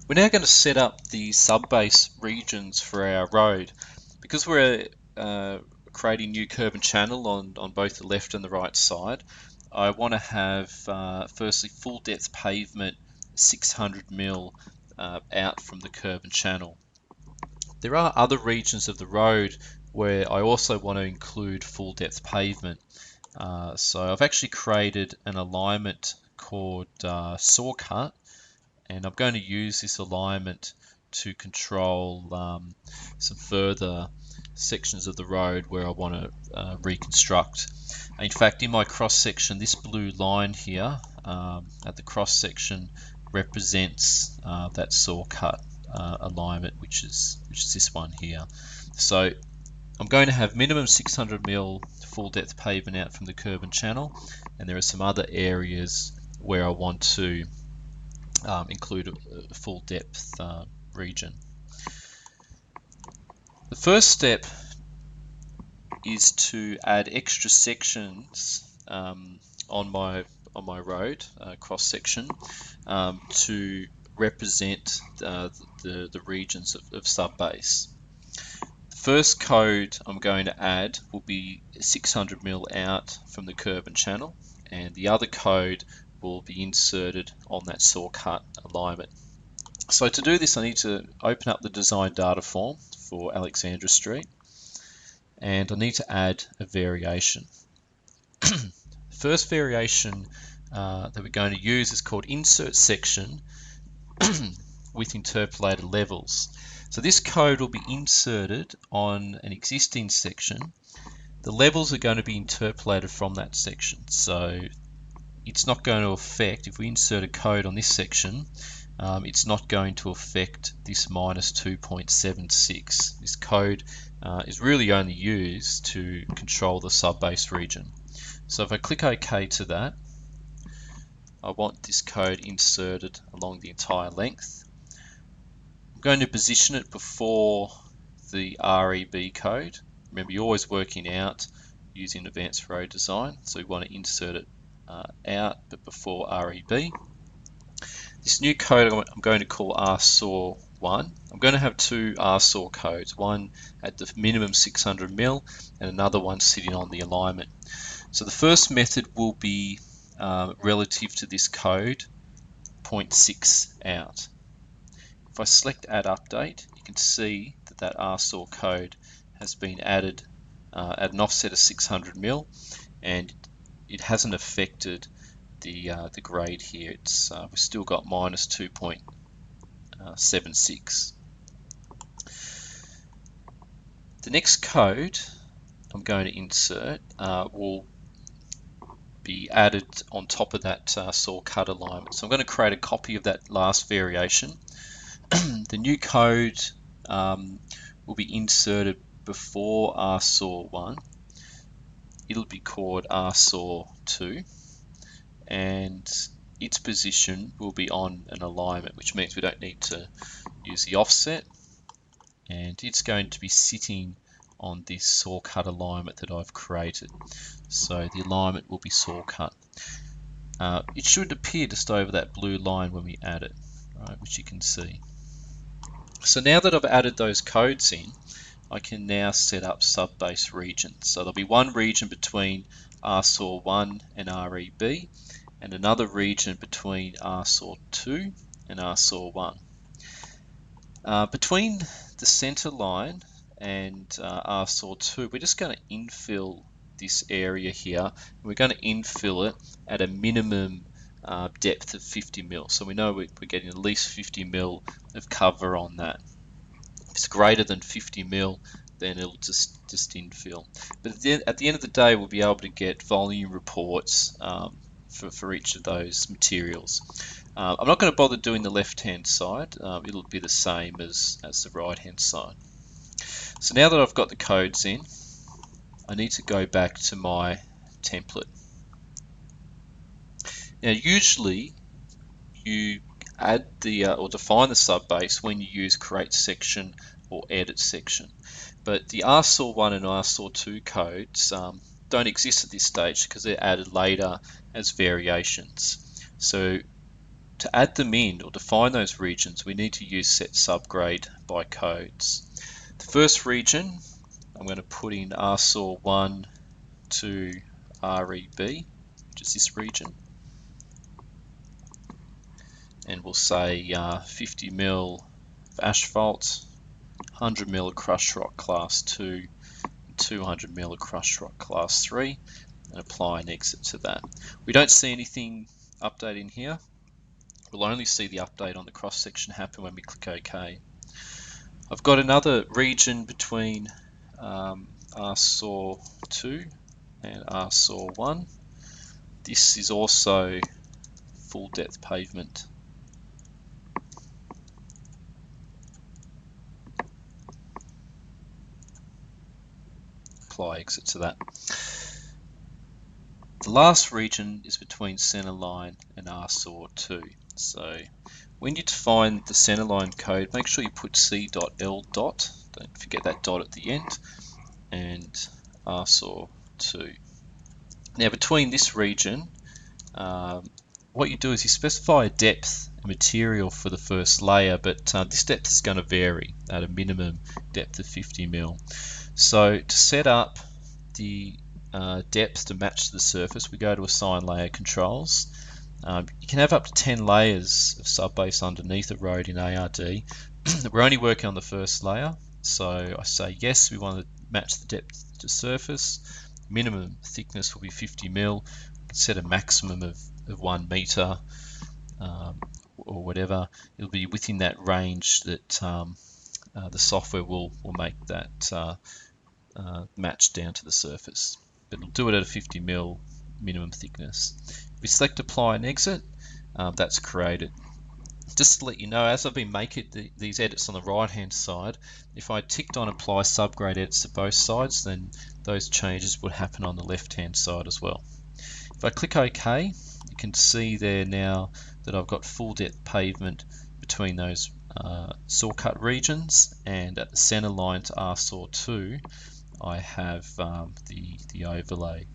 We're now going to set up the subbase regions for our road. Because we're creating new curb and channel on both the left and the right side, I want to have firstly full depth pavement 600 mil out from the curb and channel. There are other regions of the road where I also want to include full depth pavement. So I've actually created an alignment called saw cut, and I'm going to use this alignment to control some further sections of the road where I want to reconstruct. In fact, in my cross section, this blue line here at the cross section represents that saw cut alignment, which is this one here. So I'm going to have minimum 600 mil full depth pavement out from the curb and channel, and there are some other areas where I want to include a full depth region. The first step is to add extra sections on my road cross section to represent the regions of subbase. The first code I'm going to add will be 600 mil out from the curb and channel, and the other code will be inserted on that saw cut alignment. So to do this, I need to open up the design data form for Alexandra Street, and I need to add a variation. The first variation that we're going to use is called insert section with interpolated levels. So this code will be inserted on an existing section. The levels are going to be interpolated from that section. So it's not going to affect, if we insert a code on this section, it's not going to affect this minus 2.76. This code is really only used to control the subbase region. So if I click OK to that, I want this code inserted along the entire length. I'm going to position it before the REB code. Remember, you're always working out using advanced road design, so we want to insert it out but before REB. This new code I'm going to call RSAW1. I'm going to have two RSAW codes, one at the minimum 600 mil and another one sitting on the alignment. So the first method will be relative to this code, 0.6 out. If I select Add Update, you can see that that RSAW code has been added at an offset of 600 mil, and it hasn't affected the grade here. It's we've still got minus 2.76. The next code I'm going to insert will be added on top of that saw cut alignment. So I'm going to create a copy of that last variation. The new code will be inserted before RSAW1. It'll be called RSAW2, and its position will be on an alignment, which means we don't need to use the offset, and it's going to be sitting on this saw cut alignment that I've created. So the alignment will be saw cut. It should appear just over that blue line when we add it, right, which you can see. So now that I've added those codes in, I can now set up subbase regions. So there'll be one region between RSAW1 and REB, and another region between RSAW2 and RSAW1. Between the center line and RSAW2, we're just going to infill this area here. We're going to infill it at a minimum depth of 50 mil. So we know we're getting at least 50 mil of cover on that. If it's greater than 50 mil, then it'll just infill. But at the end of the day, we'll be able to get volume reports for each of those materials. I'm not going to bother doing the left-hand side. It'll be the same as the right-hand side. So now that I've got the codes in, I need to go back to my template. Now, usually you add the or define the subbase when you use create section or edit section, but the RSAW1 and RSAW2 codes don't exist at this stage because they're added later as variations. So to add them in or define those regions, we need to use Set Subgrade by codes. The first region, I'm going to put in RSAW1 to REB, which is this region, and we'll say 50 mil of asphalt, 100 mil of crushed rock class 2, 200 mil of crushed rock class 3, and apply an exit to that. We don't see anything updating here. We'll only see the update on the cross section happen when we click OK. I've got another region between RSAW2 and RSAW1. This is also full depth pavement. Apply exit to that. The last region is between centerline and RSAW2. So when you define the centerline code, make sure you put C.L. dot, don't forget that dot at the end, and RSAW2. Now between this region, what you do is you specify a depth and material for the first layer, but this depth is going to vary at a minimum depth of 50 mil. So to set up the depth to match the surface, we go to Assign Layer Controls. You can have up to 10 layers of subbase underneath a road in ARD. We're only working on the first layer, so I say yes, we want to match the depth to surface. Minimum thickness will be 50 mil. We can set a maximum of 1 meter or whatever. It'll be within that range that the software will make that match down to the surface. But it'll do it at a 50 mil minimum thickness. If we select Apply and Exit, that's created. Just to let you know, as I've been making these edits on the right hand side, if I ticked on Apply Subgrade Edits to both sides, then those changes would happen on the left hand side as well. If I click OK, you can see there now that I've got full depth pavement between those saw cut regions, and at the center line to RSAW2 I have the overlay.